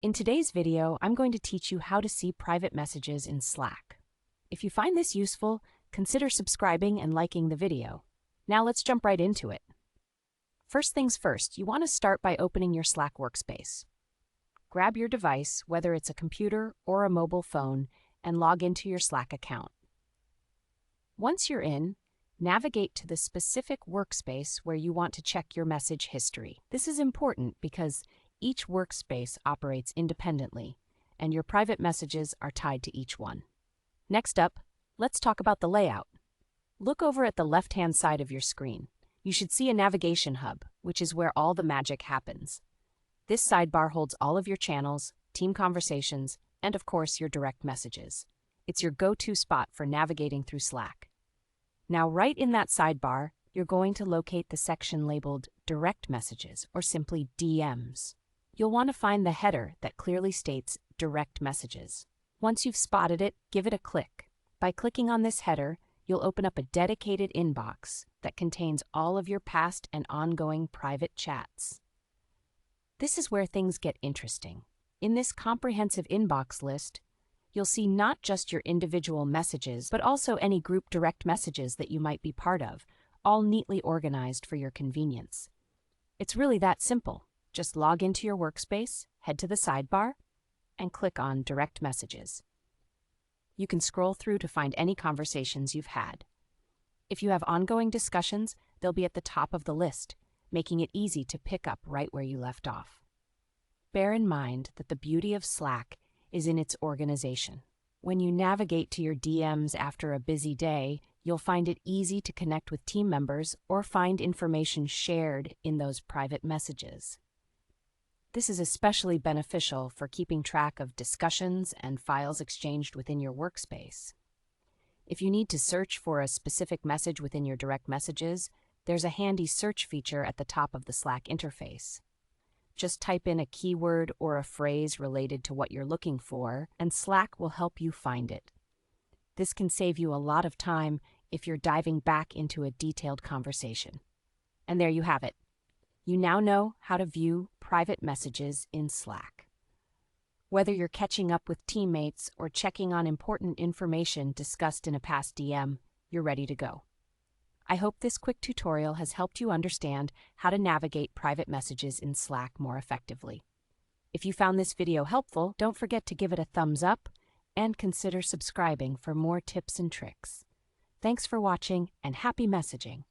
In today's video, I'm going to teach you how to see private messages in Slack. If you find this useful, consider subscribing and liking the video. Now let's jump right into it. First things first, you want to start by opening your Slack workspace. Grab your device, whether it's a computer or a mobile phone, and log into your Slack account. Once you're in, navigate to the specific workspace where you want to check your message history. This is important because each workspace operates independently, and your private messages are tied to each one. Next up, let's talk about the layout. Look over at the left-hand side of your screen. You should see a navigation hub, which is where all the magic happens. This sidebar holds all of your channels, team conversations, and of course your direct messages. It's your go-to spot for navigating through Slack. Now, right in that sidebar, you're going to locate the section labeled Direct Messages, or simply DMs. You'll want to find the header that clearly states Direct Messages. Once you've spotted it, give it a click. By clicking on this header, you'll open up a dedicated inbox that contains all of your past and ongoing private chats. This is where things get interesting. In this comprehensive inbox list, you'll see not just your individual messages, but also any group direct messages that you might be part of, all neatly organized for your convenience. It's really that simple. Just log into your workspace, head to the sidebar, and click on Direct Messages. You can scroll through to find any conversations you've had. If you have ongoing discussions, they'll be at the top of the list, making it easy to pick up right where you left off. Bear in mind that the beauty of Slack is in its organization. When you navigate to your DMs after a busy day, you'll find it easy to connect with team members or find information shared in those private messages. This is especially beneficial for keeping track of discussions and files exchanged within your workspace. If you need to search for a specific message within your direct messages, there's a handy search feature at the top of the Slack interface. Just type in a keyword or a phrase related to what you're looking for, and Slack will help you find it. This can save you a lot of time if you're diving back into a detailed conversation. And there you have it. You now know how to view private messages in Slack. Whether you're catching up with teammates or checking on important information discussed in a past DM, you're ready to go. I hope this quick tutorial has helped you understand how to navigate private messages in Slack more effectively. If you found this video helpful, don't forget to give it a thumbs up and consider subscribing for more tips and tricks. Thanks for watching and happy messaging!